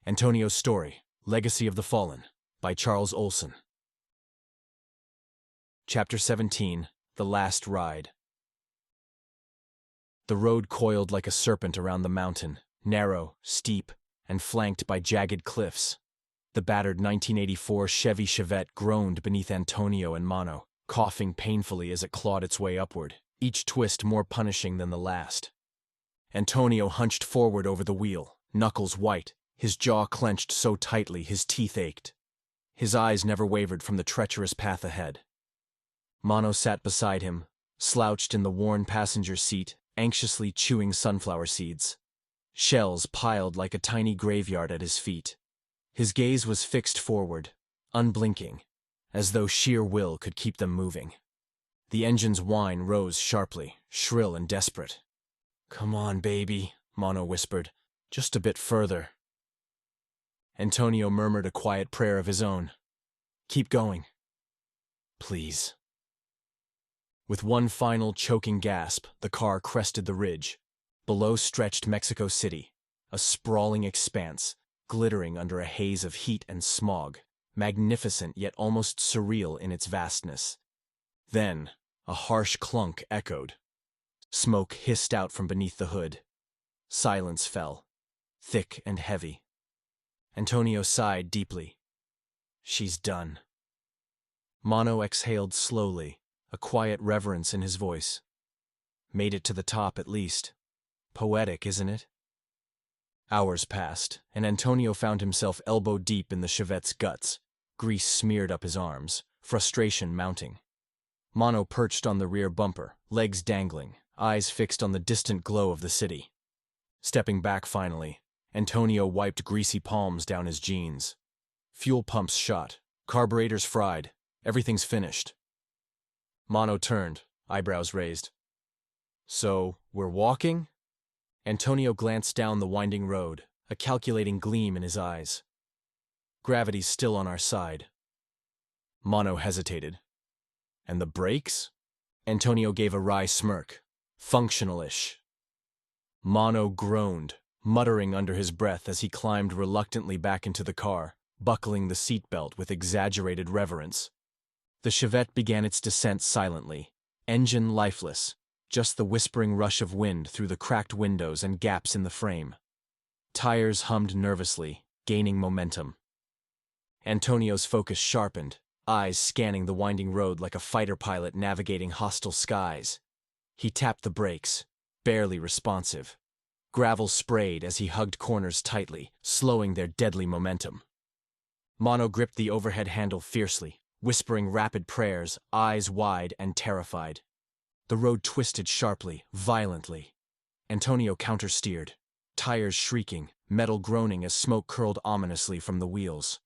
Antonio's Story, Legacy of the Fallen, by Charles Olson. Chapter 17, The Last Ride. The road coiled like a serpent around the mountain, narrow, steep, and flanked by jagged cliffs. The battered 1984 Chevy Chevette groaned beneath Antonio and Mono, coughing painfully as it clawed its way upward, each twist more punishing than the last. Antonio hunched forward over the wheel, knuckles white, his jaw clenched so tightly his teeth ached. His eyes never wavered from the treacherous path ahead. Mono sat beside him, slouched in the worn passenger seat, anxiously chewing sunflower seeds. Shells piled like a tiny graveyard at his feet. His gaze was fixed forward, unblinking, as though sheer will could keep them moving. The engine's whine rose sharply, shrill and desperate. "Come on, baby," Mono whispered. "Just a bit further." Antonio murmured a quiet prayer of his own. "Keep going. Please." With one final choking gasp, the car crested the ridge. Below stretched Mexico City, a sprawling expanse, glittering under a haze of heat and smog, magnificent yet almost surreal in its vastness. Then, a harsh clunk echoed. Smoke hissed out from beneath the hood. Silence fell, thick and heavy. Antonio sighed deeply. "She's done." Mono exhaled slowly, a quiet reverence in his voice. "Made it to the top at least. Poetic, isn't it?" Hours passed, and Antonio found himself elbow-deep in the Chevette's guts, grease smeared up his arms, frustration mounting. Mono perched on the rear bumper, legs dangling, eyes fixed on the distant glow of the city. Stepping back finally, Antonio wiped greasy palms down his jeans. Fuel pumps shot, carburetors fried, everything's finished. Mono turned, eyebrows raised. "So, we're walking?" Antonio glanced down the winding road, a calculating gleam in his eyes. "Gravity's still on our side." Mono hesitated. "And the brakes?" Antonio gave a wry smirk. "Functional-ish." Mono groaned, muttering under his breath as he climbed reluctantly back into the car, buckling the seatbelt with exaggerated reverence. The Chevette began its descent silently, engine lifeless, just the whispering rush of wind through the cracked windows and gaps in the frame. Tires hummed nervously, gaining momentum. Antonio's focus sharpened, eyes scanning the winding road like a fighter pilot navigating hostile skies. He tapped the brakes, barely responsive. Gravel sprayed as he hugged corners tightly, slowing their deadly momentum. Mono gripped the overhead handle fiercely, whispering rapid prayers, eyes wide and terrified. The road twisted sharply, violently. Antonio countersteered, tires shrieking, metal groaning as smoke curled ominously from the wheels.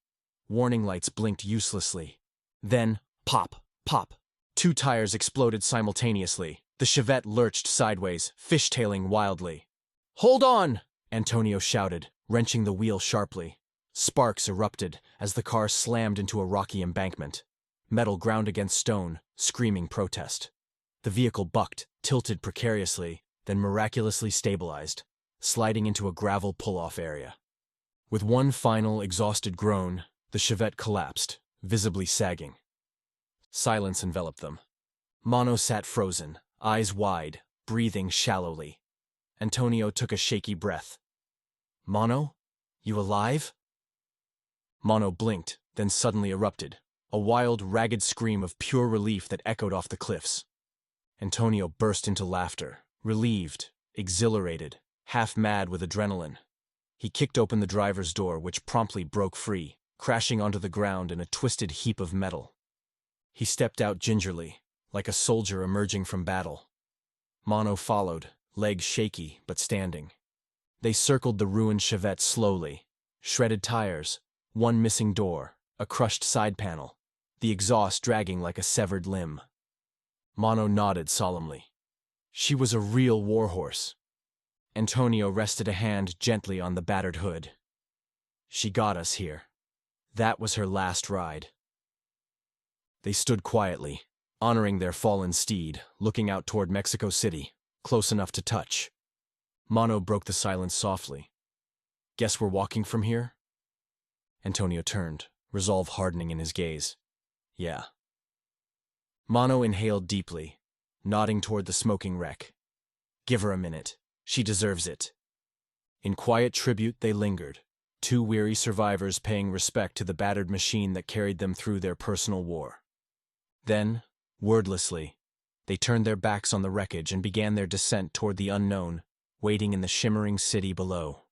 Warning lights blinked uselessly. Then, pop, pop. Two tires exploded simultaneously. The Chevette lurched sideways, fishtailing wildly. "Hold on!" Antonio shouted, wrenching the wheel sharply. Sparks erupted as the car slammed into a rocky embankment. Metal ground against stone, screaming protest. The vehicle bucked, tilted precariously, then miraculously stabilized, sliding into a gravel pull-off area. With one final, exhausted groan, the Chevette collapsed, visibly sagging. Silence enveloped them. Mono sat frozen, eyes wide, breathing shallowly. Antonio took a shaky breath. "Mono? You alive?" Mono blinked, then suddenly erupted, a wild, ragged scream of pure relief that echoed off the cliffs. Antonio burst into laughter, relieved, exhilarated, half-mad with adrenaline. He kicked open the driver's door, which promptly broke free, crashing onto the ground in a twisted heap of metal. He stepped out gingerly, like a soldier emerging from battle. Mono followed, legs shaky but standing. They circled the ruined Chevette slowly. Shredded tires, one missing door, a crushed side panel, the exhaust dragging like a severed limb. Mono nodded solemnly. She was a real warhorse. Antonio rested a hand gently on the battered hood. "She got us here. That was her last ride." They stood quietly, honoring their fallen steed, looking out toward Mexico City, close enough to touch. Mono broke the silence softly. "Guess we're walking from here?" Antonio turned, resolve hardening in his gaze. Yeah. Mono inhaled deeply, nodding toward the smoking wreck. Give her a minute. She deserves it. In quiet tribute they lingered, two weary survivors paying respect to the battered machine that carried them through their personal war. Then, wordlessly, they turned their backs on the wreckage and began their descent toward the unknown, waiting in the shimmering city below.